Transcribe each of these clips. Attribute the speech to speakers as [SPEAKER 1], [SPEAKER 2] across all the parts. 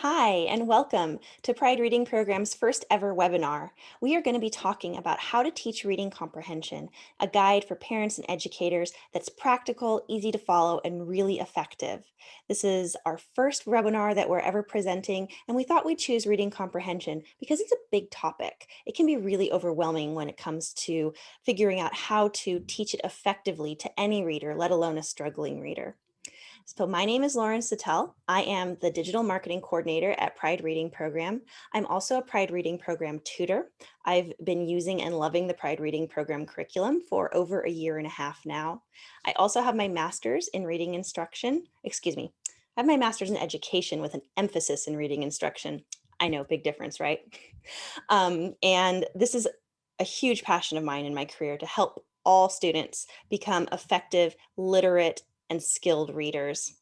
[SPEAKER 1] Hi, and welcome to Pride Reading Program's first ever webinar. We are going to be talking about how to teach reading comprehension, a guide for parents and educators that's practical, easy to follow, and really effective. This is our first webinar that we're ever presenting, and we thought we'd choose reading comprehension because it's a big topic. It can be really overwhelming when it comes to figuring out how to teach it effectively to any reader, let alone a struggling reader. So my name is Lauren Sattel. I am the digital marketing coordinator at Pride Reading Program. I'm also a Pride Reading Program tutor. I've been using and loving the Pride Reading Program curriculum for over a year and a half now. I also have my master's in reading instruction, I have my master's in education with an emphasis in reading instruction. I know, big difference, right? And this is a huge passion of mine in my career to help all students become effective, literate, and skilled readers.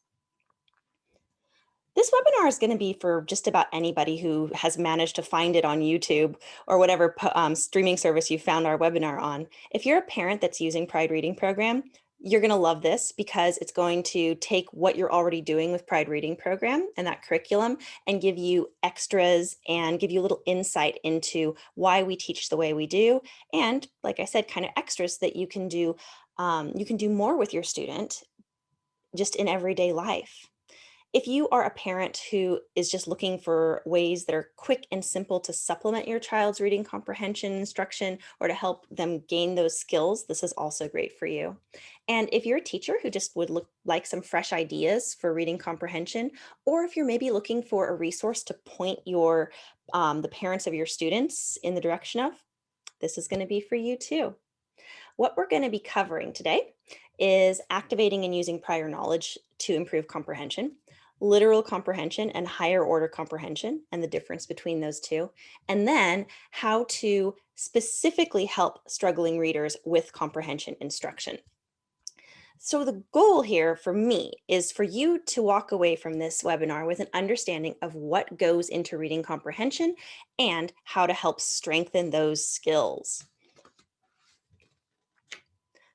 [SPEAKER 1] This webinar is going to be for just about anybody who has managed to find it on YouTube or whatever streaming service you found our webinar on. If you're a parent that's using Pride Reading Program, you're going to love this because it's going to take what you're already doing with Pride Reading Program and that curriculum and give you extras and give you a little insight into why we teach the way we do. And like I said, kind of extras that you can do more with your student just in everyday life. If you are a parent who is just looking for ways that are quick and simple to supplement your child's reading comprehension instruction or to help them gain those skills, this is also great for you. And if you're a teacher who just would look like some fresh ideas for reading comprehension, or if you're maybe looking for a resource to point the parents of your students in the direction of, this is going to be for you too. What we're going to be covering today is activating and using prior knowledge to improve comprehension, literal comprehension and higher order comprehension and the difference between those two, and then how to specifically help struggling readers with comprehension instruction. So the goal here for me is for you to walk away from this webinar with an understanding of what goes into reading comprehension and how to help strengthen those skills.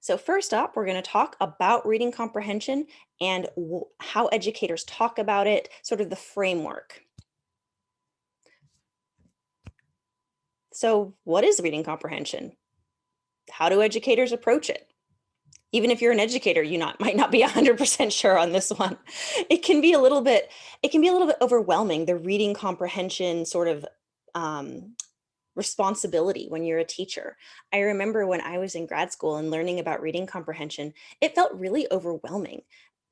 [SPEAKER 1] So first up, we're going to talk about reading comprehension and how educators talk about it, sort of the framework. So what is reading comprehension? How do educators approach it? Even if you're an educator, might not be 100% sure on this one. It can be a little bit overwhelming, the reading comprehension sort of responsibility when you're a teacher. I remember when I was in grad school and learning about reading comprehension, it felt really overwhelming.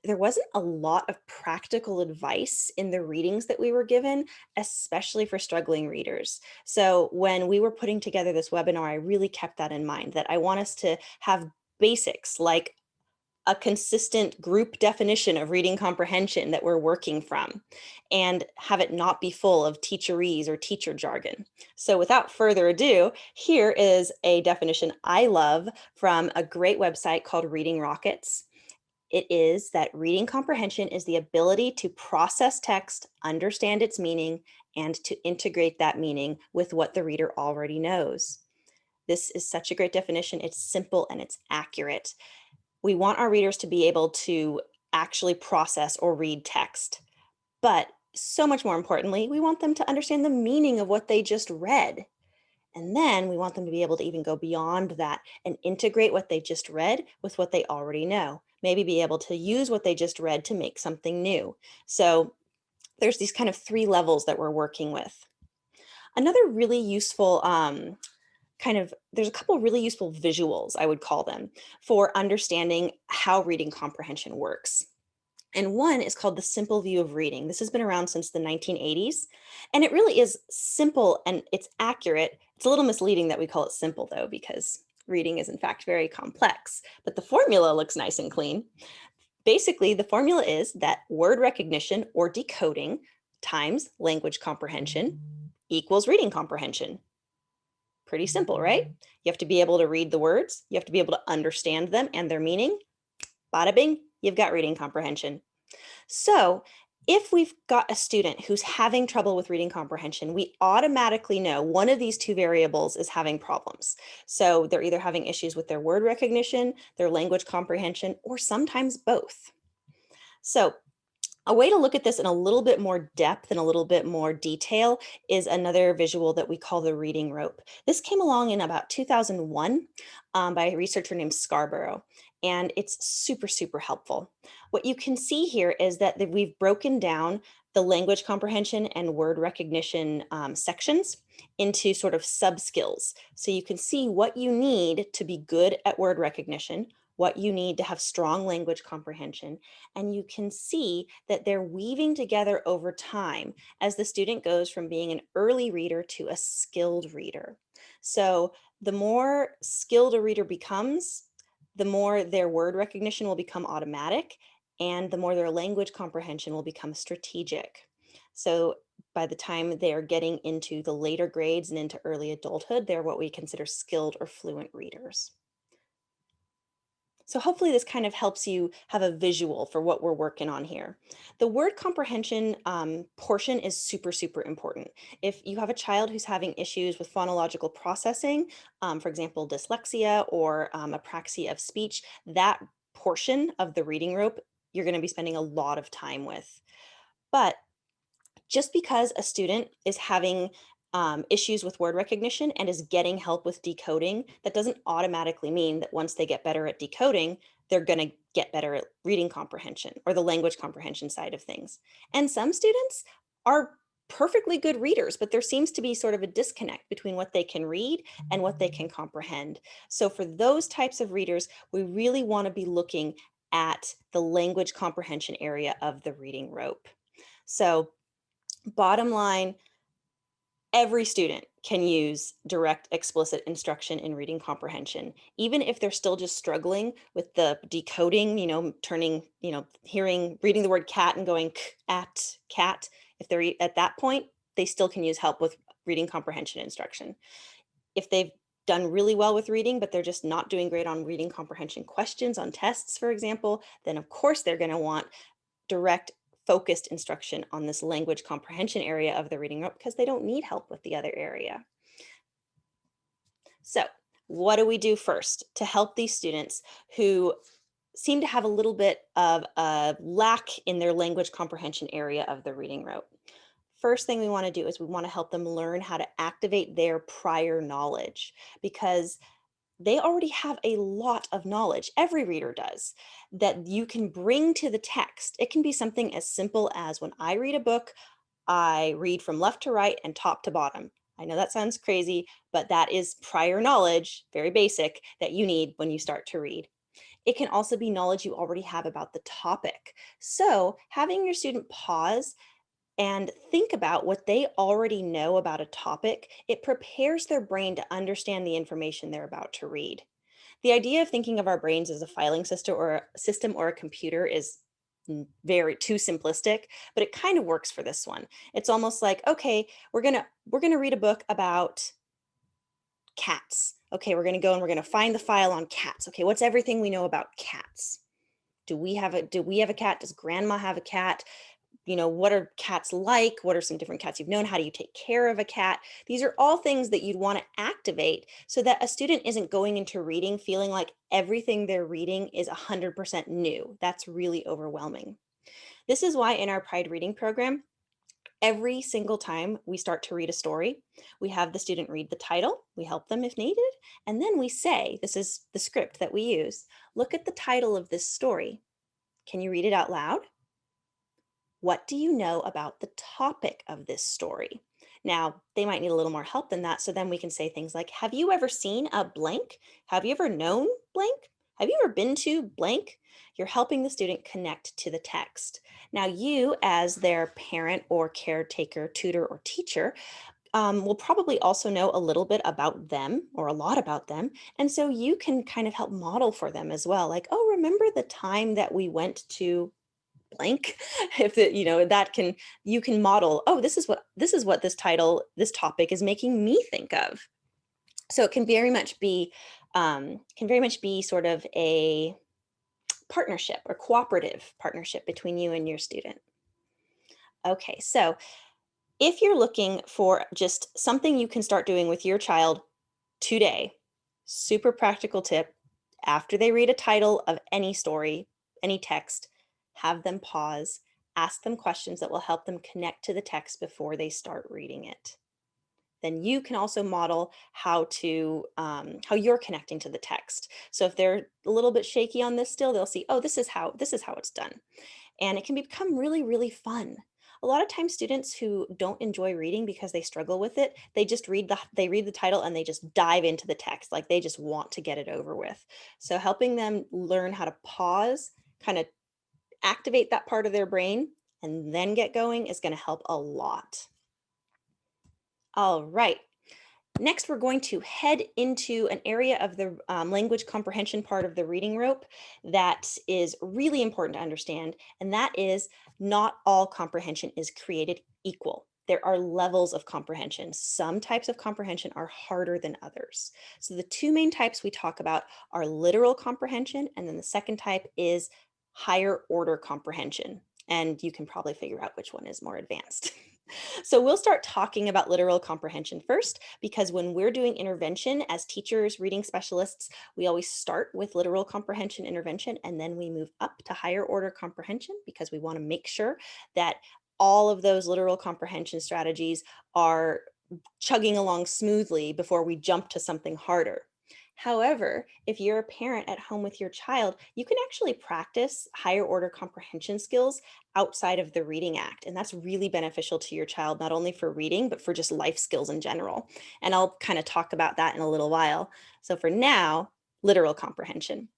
[SPEAKER 1] There wasn't a lot of practical advice in the readings that we were given, especially for struggling readers. So when we were putting together this webinar, I really kept that in mind, that I want us to have basics like a consistent group definition of reading comprehension that we're working from and have it not be full of teacherese or teacher jargon. So without further ado, here is a definition I love from a great website called Reading Rockets. It is that reading comprehension is the ability to process text, understand its meaning, and to integrate that meaning with what the reader already knows. This is such a great definition. It's simple and it's accurate. We want our readers to be able to actually process or read text, but so much more importantly, we want them to understand the meaning of what they just read. And then we want them to be able to even go beyond that and integrate what they just read with what they already know. Maybe be able to use what they just read to make something new. So there's these kind of three levels that we're working with. Another really useful there's a couple really useful visuals, I would call them, for understanding how reading comprehension works. And one is called the simple view of reading. This has been around since the 1980s, and it really is simple and it's accurate. It's a little misleading that we call it simple though, because reading is in fact very complex, but the formula looks nice and clean. Basically, the formula is that word recognition or decoding times language comprehension equals reading comprehension. Pretty simple, right? You have to be able to read the words. You have to be able to understand them and their meaning. Bada bing, you've got reading comprehension. So if we've got a student who's having trouble with reading comprehension, we automatically know one of these two variables is having problems. So they're either having issues with their word recognition, their language comprehension, or sometimes both. So A way to look at this in a little bit more depth and a little bit more detail is another visual that we call the reading rope. This came along in about 2001 by a researcher named Scarborough, and it's super, super helpful. What you can see here is that we've broken down the language comprehension and word recognition sections into sort of sub skills. So you can see what you need to be good at word recognition, what you need to have strong language comprehension, and you can see that they're weaving together over time as the student goes from being an early reader to a skilled reader. So the more skilled a reader becomes, the more their word recognition will become automatic and the more their language comprehension will become strategic. So by the time they're getting into the later grades and into early adulthood, they're what we consider skilled or fluent readers. So hopefully this kind of helps you have a visual for what we're working on here. The word comprehension portion is super, super important. If you have a child who's having issues with phonological processing, for example, dyslexia or apraxia of speech, that portion of the reading rope, you're going to be spending a lot of time with. But just because a student is having issues with word recognition and is getting help with decoding, that doesn't automatically mean that once they get better at decoding, they're going to get better at reading comprehension or the language comprehension side of things. And some students are perfectly good readers, but there seems to be sort of a disconnect between what they can read and what they can comprehend. So for those types of readers, we really want to be looking at the language comprehension area of the reading rope. So bottom line, every student can use direct explicit instruction in reading comprehension, even if they're still just struggling with the decoding, turning, hearing, reading the word cat and going at cat. If they're at that point, they still can use help with reading comprehension instruction. If they've done really well with reading, but they're just not doing great on reading comprehension questions on tests, for example, then of course they're going to want direct focused instruction on this language comprehension area of the reading rope because they don't need help with the other area. So what do we do first to help these students who seem to have a little bit of a lack in their language comprehension area of the reading rope? First thing we want to do is we want to help them learn how to activate their prior knowledge, because they already have a lot of knowledge, every reader does, that you can bring to the text. It can be something as simple as when I read a book, I read from left to right and top to bottom. I know that sounds crazy, but that is prior knowledge, very basic, that you need when you start to read. It can also be knowledge you already have about the topic. So having your student pause and think about what they already know about a topic, it prepares their brain to understand the information they're about to read. The idea of thinking of our brains as a filing system or a computer is very too simplistic, but it kind of works for this one. It's almost like, okay, we're gonna read a book about cats. Okay, we're gonna go and we're gonna find the file on cats. Okay, what's everything we know about cats? Do we have a cat? Does grandma have a cat? What are cats like? What are some different cats you've known? How do you take care of a cat? These are all things that you'd want to activate so that a student isn't going into reading feeling like everything they're reading is 100% new. That's really overwhelming. This is why in our Pride Reading program, every single time we start to read a story, we have the student read the title, we help them if needed, and then we say, this is the script that we use, look at the title of this story. Can you read it out loud? What do you know about the topic of this story? Now, they might need a little more help than that. So then we can say things like, have you ever seen a blank? Have you ever known blank? Have you ever been to blank? You're helping the student connect to the text. Now, you, as their parent or caretaker, tutor, or teacher, will probably also know a little bit about them or a lot about them. And so you can kind of help model for them as well. Like, oh, remember the time that we went to blank? If the, that can, you can model, oh, this is what this topic is making me think of. So it can very much be sort of a partnership or cooperative partnership between you and your student. Okay, so if you're looking for just something you can start doing with your child today, super practical tip: after they read a title of any story, any text, have them pause, ask them questions that will help them connect to the text before they start reading it. Then you can also model how you're connecting to the text. So if they're a little bit shaky on this still, they'll see, oh, this is how it's done. And it can become really, really fun. A lot of times students who don't enjoy reading because they struggle with it, they read the title and they just dive into the text, like they just want to get it over with. So helping them learn how to pause, kind of activate that part of their brain and then get going is going to help a lot. All right. Next, we're going to head into an area of the language comprehension part of the reading rope that is really important to understand, and that is not all comprehension is created equal. There are levels of comprehension. Some types of comprehension are harder than others. So the two main types we talk about are literal comprehension, and then the second type is higher order comprehension. And you can probably figure out which one is more advanced. So we'll start talking about literal comprehension first, because when we're doing intervention as teachers, reading specialists, we always start with literal comprehension intervention, and then we move up to higher order comprehension because we want to make sure that all of those literal comprehension strategies are chugging along smoothly before we jump to something harder. However, if you're a parent at home with your child, you can actually practice higher order comprehension skills outside of the reading act. And that's really beneficial to your child, not only for reading, but for just life skills in general. And I'll kind of talk about that in a little while. So for now, literal comprehension.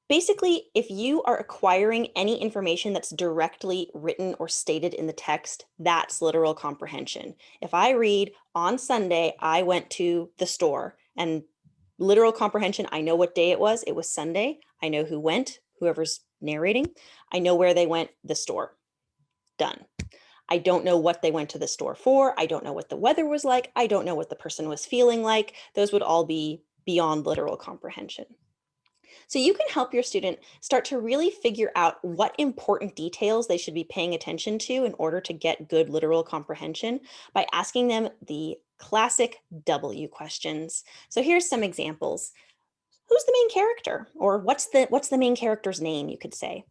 [SPEAKER 1] Basically, if you are acquiring any information that's directly written or stated in the text, that's literal comprehension. If I read, on Sunday, I went to the store, and literal comprehension, I know what day it was Sunday. I know who went, whoever's narrating. I know where they went, the store. Done. I don't know what they went to the store for. I don't know what the weather was like. I don't know what the person was feeling like. Those would all be beyond literal comprehension. So you can help your student start to really figure out what important details they should be paying attention to in order to get good literal comprehension by asking them the classic W questions. So here's some examples. Who's the main character? Or what's the main character's name, you could say.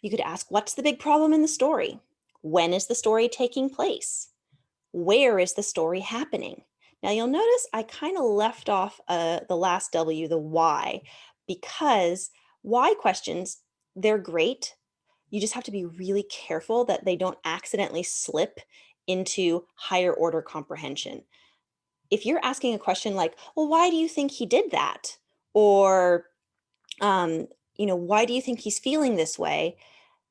[SPEAKER 1] You could ask, what's the big problem in the story? When is the story taking place? Where is the story happening? Now you'll notice I kind of left off the last W, the why, because why questions, they're great. You just have to be really careful that they don't accidentally slip into higher order comprehension. If you're asking a question like, well, why do you think he did that? Or, um, why do you think he's feeling this way?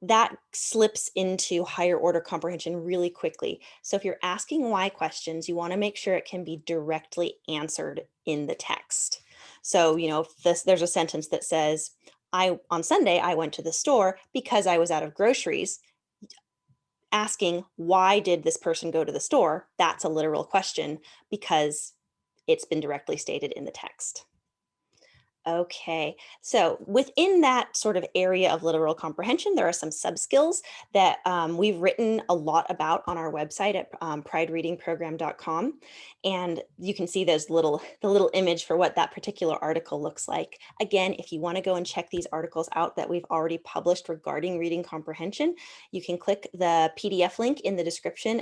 [SPEAKER 1] That slips into higher order comprehension really quickly. So if you're asking why questions, you want to make sure it can be directly answered in the text. So, if there's a sentence that says, on Sunday, I went to the store because I was out of groceries. Asking why did this person go to the store? That's a literal question because it's been directly stated in the text. Okay, so within that sort of area of literal comprehension, there are some sub-skills that we've written a lot about on our website at pridereadingprogram.com. And you can see the little image for what that particular article looks like. Again, if you want to go and check these articles out that we've already published regarding reading comprehension, you can click the PDF link in the description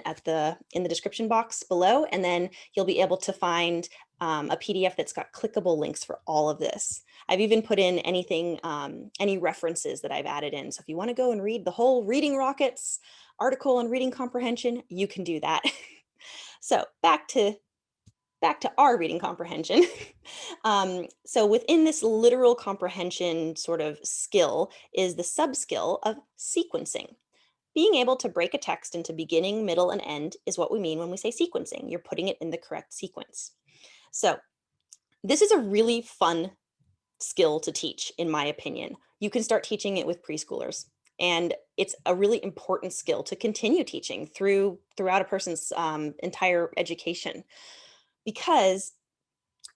[SPEAKER 1] in the description box below, and then you'll be able to find a PDF that's got clickable links for all of this. I've even put in any references that I've added in. So if you want to go and read the whole Reading Rockets article on reading comprehension, you can do that. So back to our reading comprehension. So within this literal comprehension sort of skill is the sub-skill of sequencing. Being able to break a text into beginning, middle, and end is what we mean when we say sequencing. You're putting it in the correct sequence. So this is a really fun skill to teach, in my opinion. You can start teaching it with preschoolers, and it's a really important skill to continue teaching throughout a person's entire education, because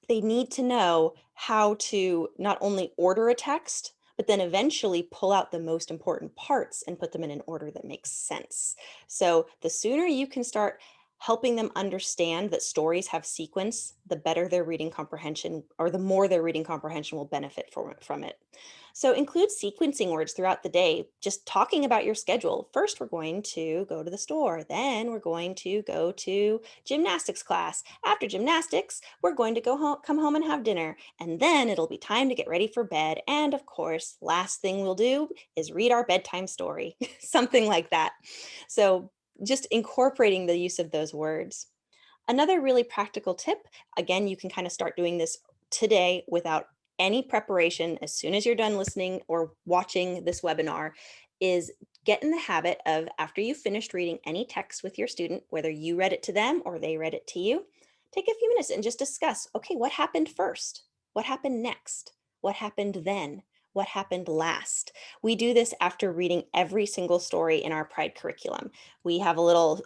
[SPEAKER 1] they need to know how to not only order a text, but then eventually pull out the most important parts and put them in an order that makes sense. So the sooner you can start helping them understand that stories have sequence, the better their reading comprehension, or the more their reading comprehension will benefit from it. So include sequencing words throughout the day, just talking about your schedule. First, we're going to go to the store. Then we're going to go to gymnastics class. After gymnastics, we're going to come home and have dinner. And then it'll be time to get ready for bed. And of course, last thing we'll do is read our bedtime story, something like that. So just incorporating the use of those words. Another really practical tip, again, you can kind of start doing this today without any preparation as soon as you're done listening or watching this webinar, is get in the habit of, after you've finished reading any text with your student, whether you read it to them or they read it to you, take a few minutes and just discuss, okay, what happened first? What happened next? What happened then? What happened last? We do this after reading every single story in our Pride curriculum. We have a little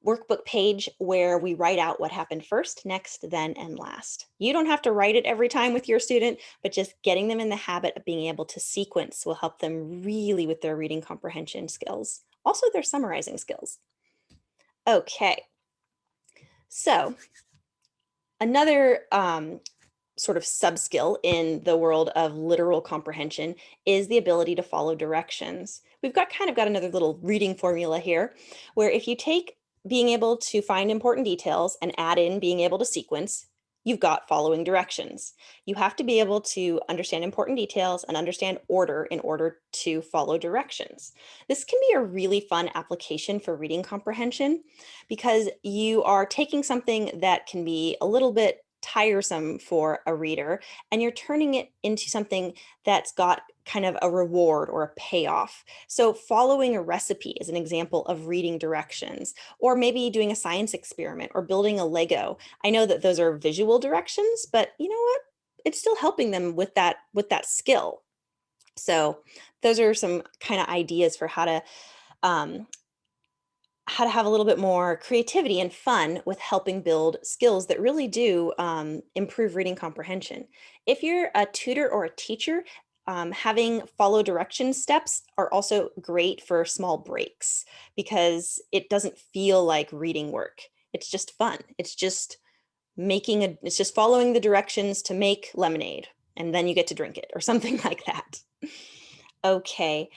[SPEAKER 1] workbook page where we write out what happened first, next, then, and last. You don't have to write it every time with your student, but just getting them in the habit of being able to sequence will help them really with their reading comprehension skills, also their summarizing skills. Okay, so another sort of sub-skill in the world of literal comprehension is the ability to follow directions. We've got another little reading formula here, where if you take being able to find important details and add in being able to sequence, you've got following directions. You have to be able to understand important details and understand order in order to follow directions. This can be a really fun application for reading comprehension because you are taking something that can be a little bit tiresome for a reader, and you're turning it into something that's got kind of a reward or a payoff. So following a recipe is an example of reading directions, or maybe doing a science experiment or building a Lego. I know that those are visual directions, but you know what? It's still helping them with that skill. So those are some kind of ideas for um, how to have a little bit more creativity and fun with helping build skills that really do improve reading comprehension. If you're a tutor or a teacher, having follow direction steps are also great for small breaks because it doesn't feel like reading work. It's just fun. It's just it's just following the directions to make lemonade, and then you get to drink it or something like that. Okay.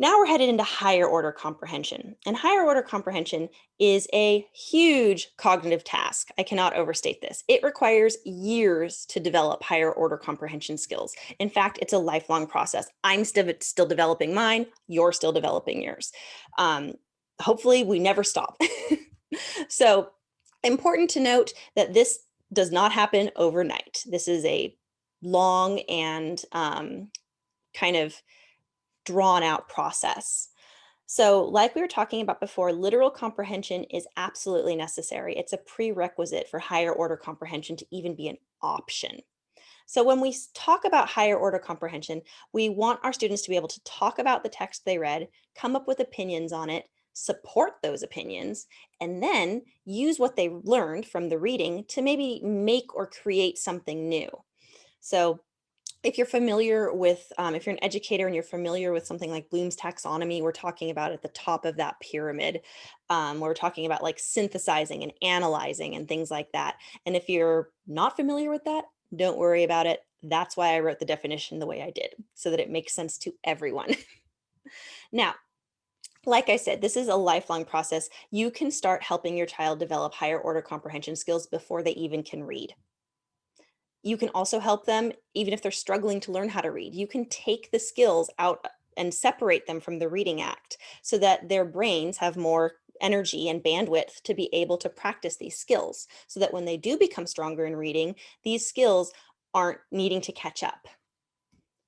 [SPEAKER 1] Now we're headed into higher order comprehension. And higher order comprehension is a huge cognitive task. I cannot overstate this. It requires years to develop higher order comprehension skills. In fact, it's a lifelong process. I'm still developing mine. You're still developing yours. Hopefully we never stop. So important to note that this does not happen overnight. This is a long and kind of drawn out process. So like we were talking about before, literal comprehension is absolutely necessary. It's a prerequisite for higher order comprehension to even be an option. So when we talk about higher order comprehension, we want our students to be able to talk about the text they read, come up with opinions on it, support those opinions, and then use what they learned from the reading to maybe make or create something new. So if you're familiar with, if you're an educator and you're familiar with something like Bloom's taxonomy, we're talking about at the top of that pyramid, we're talking about like synthesizing and analyzing and things like that. And if you're not familiar with that, don't worry about it. That's why I wrote the definition the way I did, so that it makes sense to everyone. Now, like I said, this is a lifelong process. You can start helping your child develop higher order comprehension skills before they even can read. You can also help them even if they're struggling to learn how to read. You can take the skills out and separate them from the reading act so that their brains have more energy and bandwidth to be able to practice these skills, so that when they do become stronger in reading, these skills aren't needing to catch up.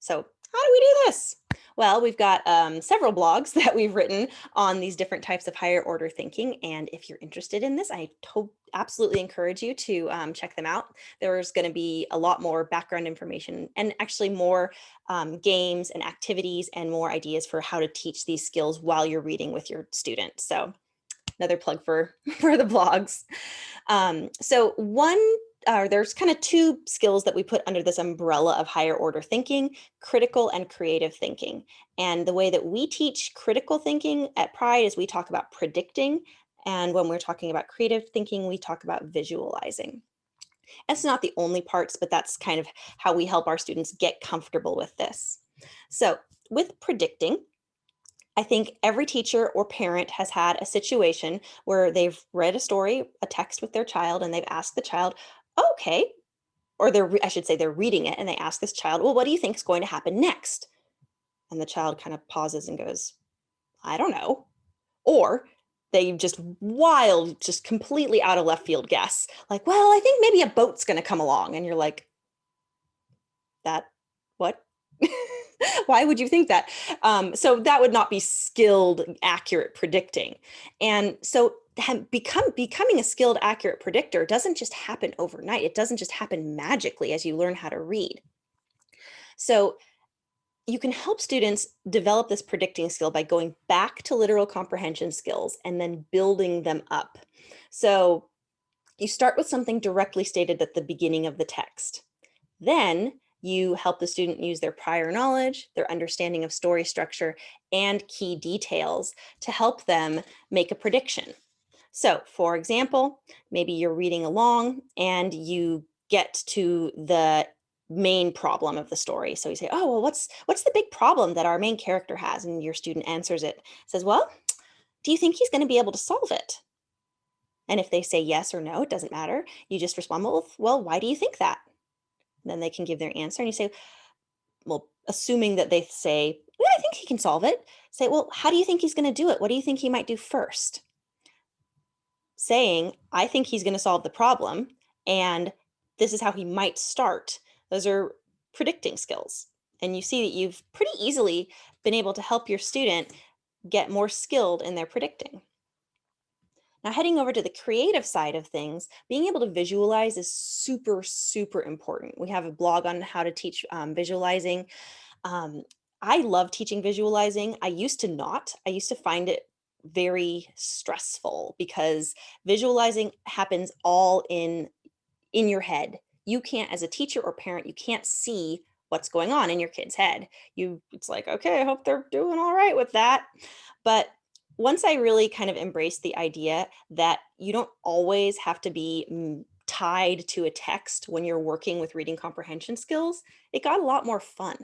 [SPEAKER 1] So how do we do this? Well, we've got several blogs that we've written on these different types of higher order thinking. And if you're interested in this, I absolutely encourage you to check them out. There's going to be a lot more background information and actually more games and activities and more ideas for how to teach these skills while you're reading with your students. So another plug for the blogs. So one there's kind of two skills that we put under this umbrella of higher order thinking: critical and creative thinking. And the way that we teach critical thinking at Pride is we talk about predicting. And when we're talking about creative thinking, we talk about visualizing. It's not the only parts, but that's kind of how we help our students get comfortable with this. So with predicting, I think every teacher or parent has had a situation where they've read a story, a text with their child, and they've asked the child, okay, or I should say they're reading it and they ask this child, well, what do you think is going to happen next? And the child kind of pauses and goes, I don't know. Or they just wild, just completely out of left field guess, like, well, I think maybe a boat's going to come along. And you're like, that, what? Why would you think that? So that would not be skilled, accurate predicting. And so becoming a skilled, accurate predictor doesn't just happen overnight. It doesn't just happen magically as you learn how to read. So you can help students develop this predicting skill by going back to literal comprehension skills and then building them up. So you start with something directly stated at the beginning of the text. Then you help the student use their prior knowledge, their understanding of story structure, and key details to help them make a prediction. So, for example, maybe you're reading along and you get to the main problem of the story. So you say, "Oh, well, what's the big problem that our main character has?" And your student answers it, says, "Well, do you think he's going to be able to solve it?" And if they say yes or no, it doesn't matter. You just respond, "Well, why do you think that?" And then they can give their answer, and you say, well, assuming that they say, "Yeah, I think he can solve it." Say, "Well, how do you think he's going to do it? What do you think he might do first?" Saying, "I think he's going to solve the problem, and this is how he might start." Those are predicting skills. And you see that you've pretty easily been able to help your student get more skilled in their predicting. Now, heading over to the creative side of things, being able to visualize is super, super important. We have a blog on how to teach visualizing. Um, I love teaching visualizing. I used to not. I used to find it very stressful because visualizing happens all in your head. You can't, as a teacher or parent, you can't see what's going on in your kid's head. It's like, okay, I hope they're doing all right with that. But once I really kind of embraced the idea that you don't always have to be tied to a text when you're working with reading comprehension skills, it got a lot more fun.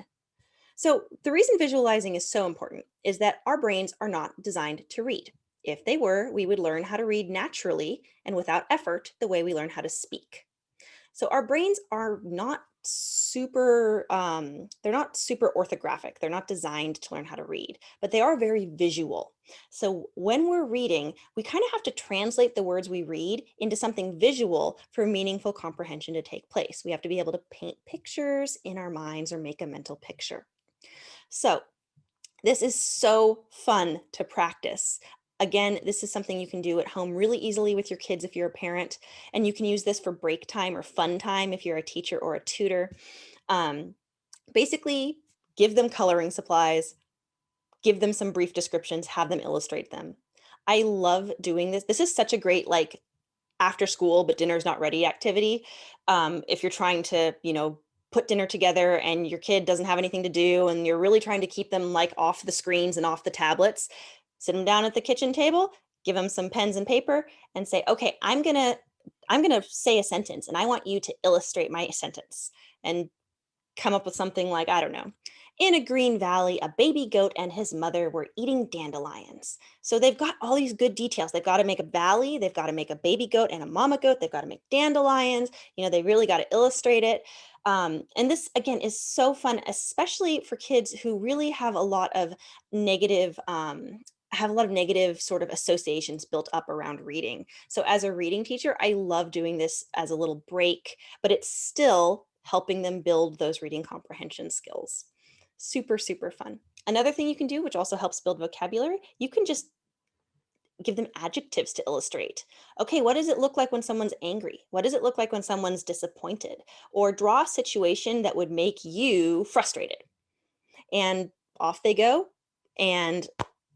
[SPEAKER 1] So, the reason visualizing is so important is that our brains are not designed to read. If they were, we would learn how to read naturally and without effort, the way we learn how to speak. So our brains are not they're not super orthographic. They're not designed to learn how to read, but they are very visual. So when we're reading, we kind of have to translate the words we read into something visual for meaningful comprehension to take place. We have to be able to paint pictures in our minds or make a mental picture. So this is so fun to practice. Again, this is something you can do at home really easily with your kids if you're a parent, and you can use this for break time or fun time if you're a teacher or a tutor. Um, Basically, give them coloring supplies, give them some brief descriptions, have them illustrate them. I love doing this. This is such a great like after school but dinner's not ready activity. If you're trying to put dinner together and your kid doesn't have anything to do and you're really trying to keep them like off the screens and off the tablets, sit them down at the kitchen table, give them some pens and paper, and say, okay, I'm gonna say a sentence and I want you to illustrate my sentence, and come up with something like, I don't know. In a green valley, a baby goat and his mother were eating dandelions. So they've got all these good details. They've got to make a valley, they've got to make a baby goat and a mama goat, they've got to make dandelions. They really got to illustrate it. And this, again, is so fun, especially for kids who really have a lot of negative. Have a lot of negative sort of associations built up around reading. So, as a reading teacher, I love doing this as a little break, but it's still helping them build those reading comprehension skills. Super, super fun. Another thing you can do, which also helps build vocabulary, you can just give them adjectives to illustrate. Okay, what does it look like when someone's angry? What does it look like when someone's disappointed? Or draw a situation that would make you frustrated. And off they go. And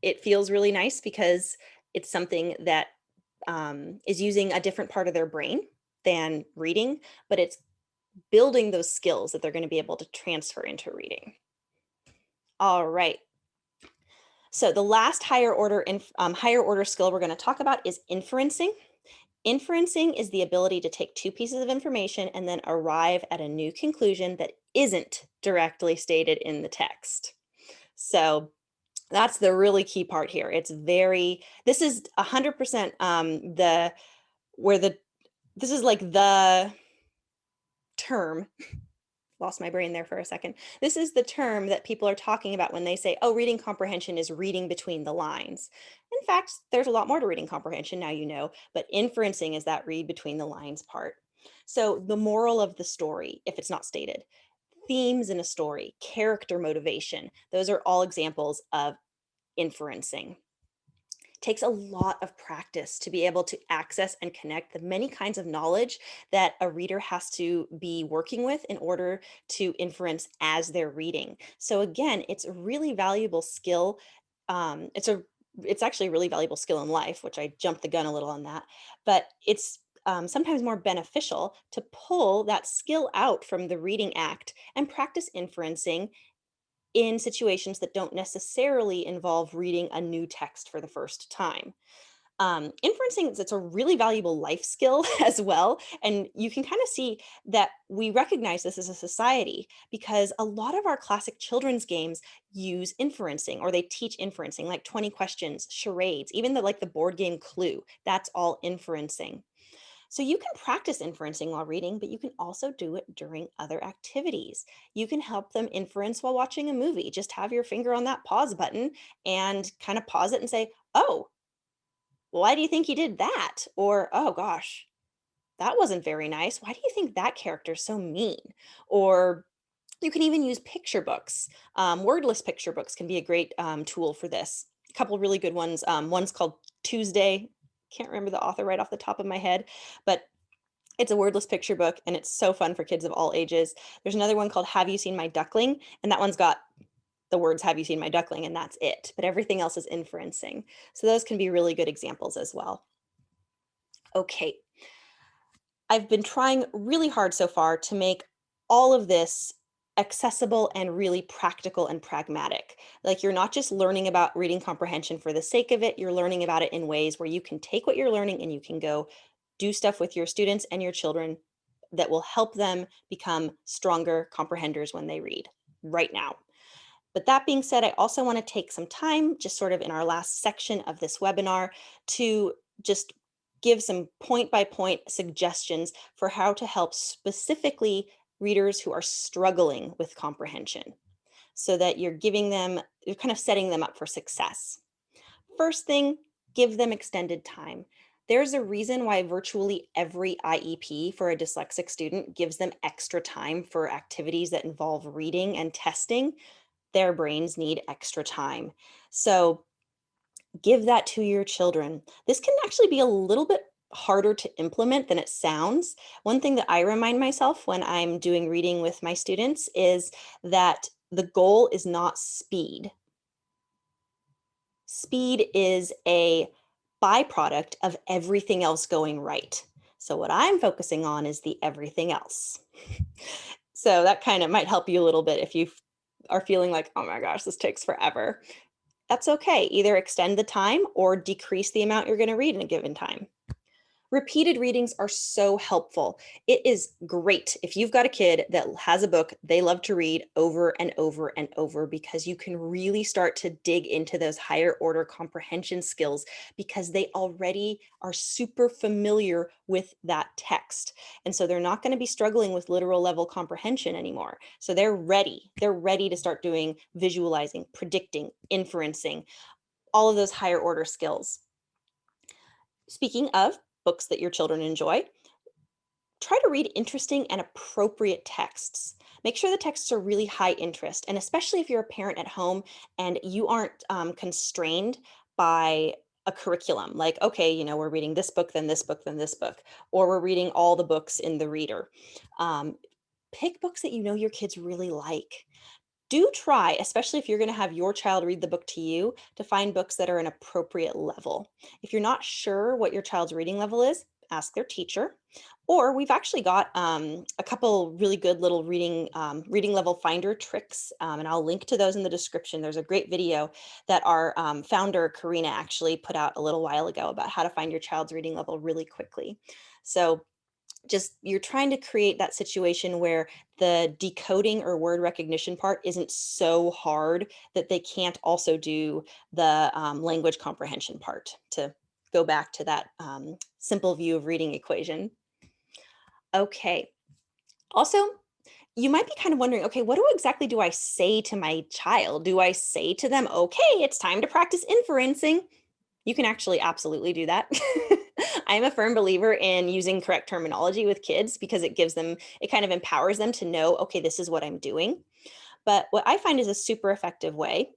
[SPEAKER 1] it feels really nice because it's something that is using a different part of their brain. than reading, but it's building those skills that they're going to be able to transfer into reading. All right. So the last higher order skill we're going to talk about is inferencing. Inferencing is the ability to take two pieces of information and then arrive at a new conclusion that isn't directly stated in the text. So that's the really key part here. This is 100% where the, this is like the term, lost my brain there for a second. This is the term that people are talking about when they say, oh, reading comprehension is reading between the lines. In fact, there's a lot more to reading comprehension, now you know, but inferencing is that read between the lines part. So the moral of the story, if it's not stated, themes in a story, character motivation, those are all examples of inferencing. Takes a lot of practice to be able to access and connect the many kinds of knowledge that a reader has to be working with in order to inference as they're reading. So again, it's a really valuable skill. It's actually a really valuable skill in life, which I jumped the gun a little on that, but it's sometimes more beneficial to pull that skill out from the reading act and practice inferencing in situations that don't necessarily involve reading a new text for the first time. Inferencing, it's a really valuable life skill as well. And you can kind of see that we recognize this as a society because a lot of our classic children's games use inferencing or they teach inferencing, like 20 questions, charades, even the board game Clue, that's all inferencing. So you can practice inferencing while reading, but you can also do it during other activities. You can help them inference while watching a movie. Just have your finger on that pause button and kind of pause it and say, oh, why do you think he did that? Or, oh gosh, that wasn't very nice. Why do you think that character's so mean? Or you can even use picture books. Wordless picture books can be a great tool for this. A couple really good ones. One's called Tuesday. Can't remember the author right off the top of my head, but it's a wordless picture book and it's so fun for kids of all ages. There's another one called Have You Seen My Duckling? And that one's got the words Have You Seen My Duckling? And that's it. But everything else is inferencing. So those can be really good examples as well. Okay. I've been trying really hard so far to make all of this accessible and really practical and pragmatic. Like you're not just learning about reading comprehension for the sake of it, you're learning about it in ways where you can take what you're learning and you can go do stuff with your students and your children that will help them become stronger comprehenders when they read right now. But that being said, I also want to take some time, just sort of in our last section of this webinar, to just give some point by point suggestions for how to help specifically readers who are struggling with comprehension so that you're kind of setting them up for success. First thing, give them extended time. There's a reason why virtually every IEP for a dyslexic student gives them extra time for activities that involve reading and testing. Their brains need extra time. So give that to your children. This can actually be a little bit harder to implement than it sounds. One thing that I remind myself when I'm doing reading with my students is that the goal is not speed. Speed is a byproduct of everything else going right. So what I'm focusing on is the everything else. So that kind of might help you a little bit if you are feeling like, oh my gosh, this takes forever. That's okay. Either extend the time or decrease the amount you're going to read in a given time. Repeated readings are so helpful. It is great if you've got a kid that has a book they love to read over and over and over because you can really start to dig into those higher order comprehension skills because they already are super familiar with that text. And so they're not going to be struggling with literal level comprehension anymore. So they're ready. They're ready to start doing visualizing, predicting, inferencing, all of those higher order skills. Speaking of books that your children enjoy, try to read interesting and appropriate texts. Make sure the texts are really high interest, and especially if you're a parent at home and you aren't constrained by a curriculum, like, okay, we're reading this book, then this book, then this book, or we're reading all the books in the reader. Pick books that your kids really like. Do try, especially if you're going to have your child read the book to you, to find books that are an appropriate level. If you're not sure what your child's reading level is, ask their teacher, Or we've actually got a couple really good little reading level finder tricks, and I'll link to those in the description. There's a great video that our founder, Karina, actually put out a little while ago about how to find your child's reading level really quickly. So just you're trying to create that situation where the decoding or word recognition part isn't so hard that they can't also do the language comprehension part, to go back to that simple view of reading equation. Okay. Also, you might be kind of wondering, okay, exactly do I say to my child? Do I say to them, okay, it's time to practice inferencing? You can actually absolutely do that. I am a firm believer in using correct terminology with kids because it kind of empowers them to know, okay, this is what I'm doing. But what I find is a super effective way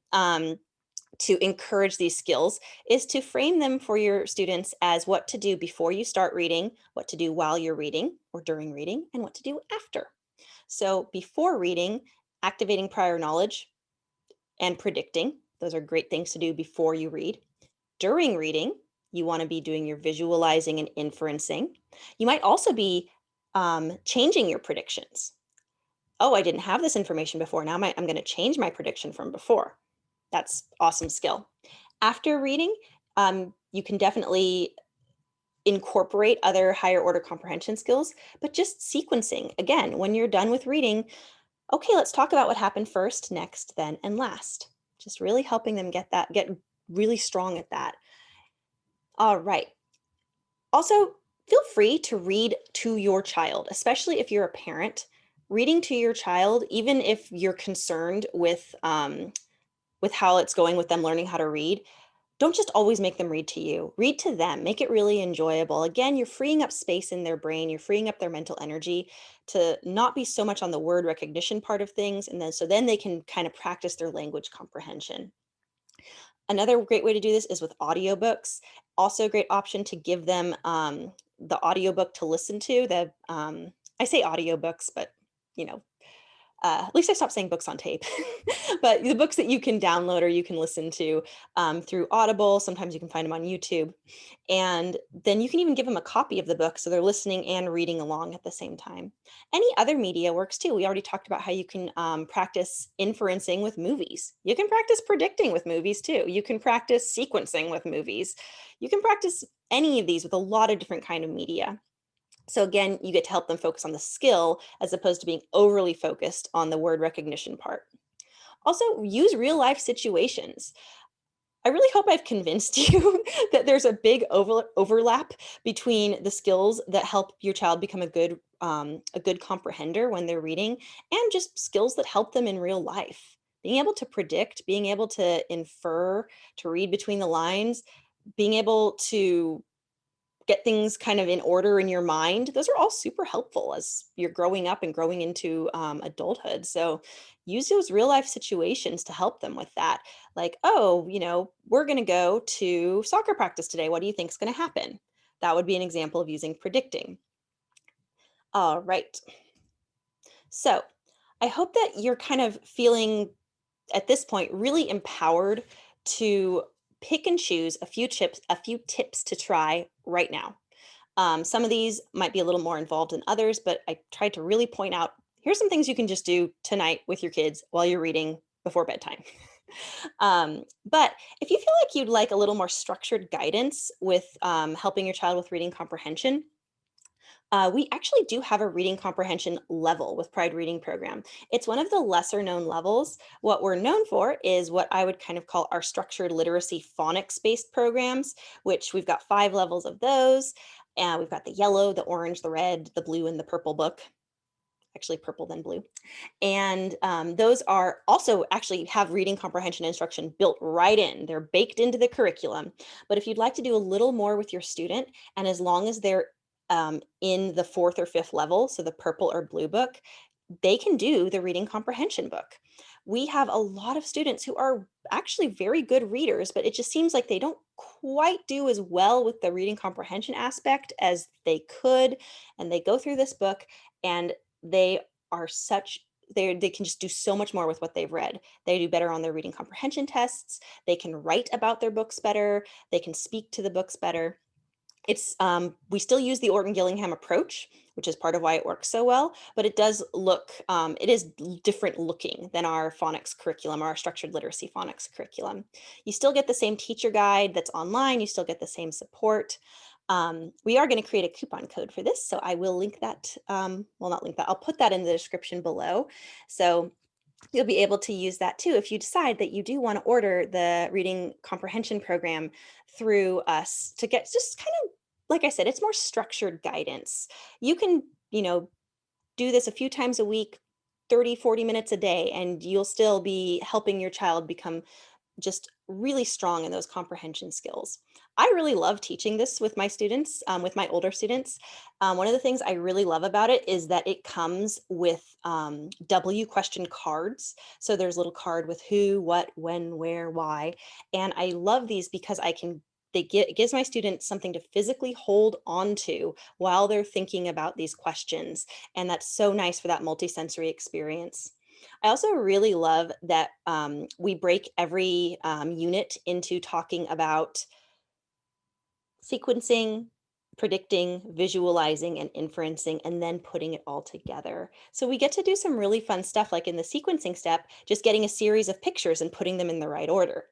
[SPEAKER 1] to encourage these skills is to frame them for your students as what to do before you start reading, what to do while you're reading or during reading, and what to do after. So before reading, activating prior knowledge and predicting. Those are great things to do before you read. During reading, you want to be doing your visualizing and inferencing. You might also be changing your predictions. Oh, I didn't have this information before. Now I'm going to change my prediction from before. That's awesome skill. After reading, you can definitely incorporate other higher order comprehension skills, but just sequencing. Again, when you're done with reading, okay, let's talk about what happened first, next, then, and last. Just really helping them get really strong at that. All right. Also, feel free to read to your child, especially if you're a parent. Reading to your child, even if you're concerned with how it's going with them learning how to read, don't just always make them read to you. Read to them. Make it really enjoyable. Again, you're freeing up space in their brain. You're freeing up their mental energy to not be so much on the word recognition part of things, and then they can kind of practice their language comprehension. Another great way to do this is with audiobooks. Also a great option to give them the audiobook to listen to. I say audiobooks, but you know, at least I stopped saying books on tape. But the books that you can download or you can listen to through Audible, sometimes you can find them on YouTube. And then you can even give them a copy of the book so they're listening and reading along at the same time. Any other media works too. We already talked about how you can practice inferencing with movies. You can practice predicting with movies too. You can practice sequencing with movies. You can practice any of these with a lot of different kind of media. So again, you get to help them focus on the skill as opposed to being overly focused on the word recognition part. Also, use real life situations. I really hope I've convinced you that there's a big overlap between the skills that help your child become a good comprehender when they're reading, and just skills that help them in real life. Being able to predict, being able to infer, to read between the lines, being able to get things kind of in order in your mind, those are all super helpful as you're growing up and growing into adulthood. So use those real life situations to help them with that. Like, oh, we're going to go to soccer practice today. What do you think is going to happen? That would be an example of using predicting. All right. So I hope that you're kind of feeling at this point really empowered to pick and choose a few tips to try right now. Some of these might be a little more involved than others, but I tried to really point out, here's some things you can just do tonight with your kids while you're reading before bedtime. But if you feel like you'd like a little more structured guidance with helping your child with reading comprehension, we actually do have a reading comprehension level with Pride Reading Program. It's one of the lesser known levels. What we're known for is what I would kind of call our structured literacy phonics based programs, which we've got 5 levels of those. And we've got the yellow, the orange, the red, the blue, and the purple book. Actually, purple then blue. And those are also actually have reading comprehension instruction built right in. They're baked into the curriculum. But if you'd like to do a little more with your student, and as long as they're in the 4th or 5th level, so the purple or blue book, they can do the reading comprehension book. We have a lot of students who are actually very good readers, but it just seems like they don't quite do as well with the reading comprehension aspect as they could. And they go through this book and they are they can just do so much more with what they've read. They do better on their reading comprehension tests. They can write about their books better. They can speak to the books better. We still use the Orton-Gillingham approach, which is part of why it works so well, but it does look, it is different looking than our phonics curriculum, our structured literacy phonics curriculum. You still get the same teacher guide that's online, you still get the same support. We are going to create a coupon code for this, so I will link that, well, not link that, I'll put that in the description below. So you'll be able to use that too if you decide that you do want to order the reading comprehension program through us to get just kind of, like I said, it's more structured guidance. You can, do this a few times a week, 30, 40 minutes a day, and you'll still be helping your child become just really strong in those comprehension skills. I really love teaching this with my students, with my older students. One of the things I really love about it is that it comes with W question cards. So there's a little card with who, what, when, where, why. And I love these because it gives my students something to physically hold on to while they're thinking about these questions. And that's so nice for that multisensory experience. I also really love that we break every unit into talking about sequencing, predicting, visualizing, and inferencing, and then putting it all together. So we get to do some really fun stuff, like in the sequencing step, just getting a series of pictures and putting them in the right order.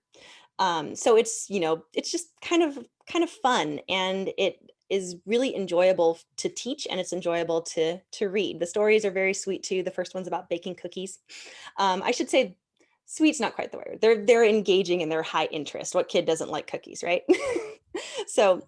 [SPEAKER 1] So it's just kind of fun, and it is really enjoyable to teach, and it's enjoyable to read. The stories are very sweet too. The first one's about baking cookies. I should say sweet's not quite the word. They're engaging and they're high interest. What kid doesn't like cookies, right? So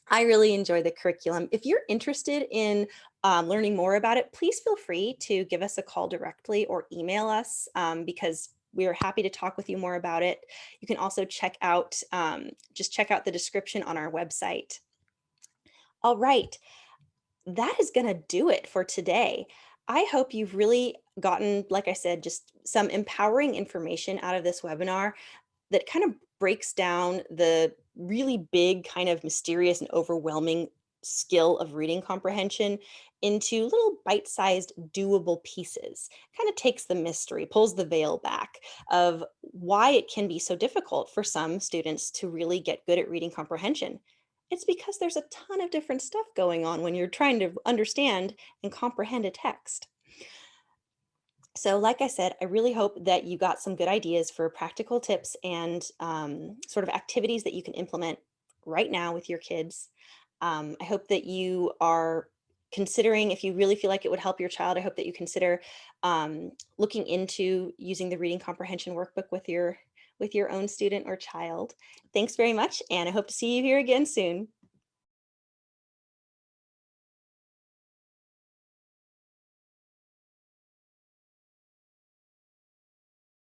[SPEAKER 1] I really enjoy the curriculum. If you're interested in learning more about it, please feel free to give us a call directly or email us, because we are happy to talk with you more about it. You can also just check out the description on our website. All right, that is going to do it for today. I hope you've really gotten, like I said, just some empowering information out of this webinar that kind of breaks down the really big, kind of mysterious and overwhelming skill of reading comprehension into little bite-sized doable pieces. Kind of takes the mystery, pulls the veil back of why it can be so difficult for some students to really get good at reading comprehension. It's because there's a ton of different stuff going on when you're trying to understand and comprehend a text. So, like I said, I really hope that you got some good ideas for practical tips and sort of activities that you can implement right now with your kids. I hope that you are considering, if you really feel like it would help your child, I hope that you consider looking into using the reading comprehension workbook with your own student or child. Thanks very much, and I hope to see you here again soon.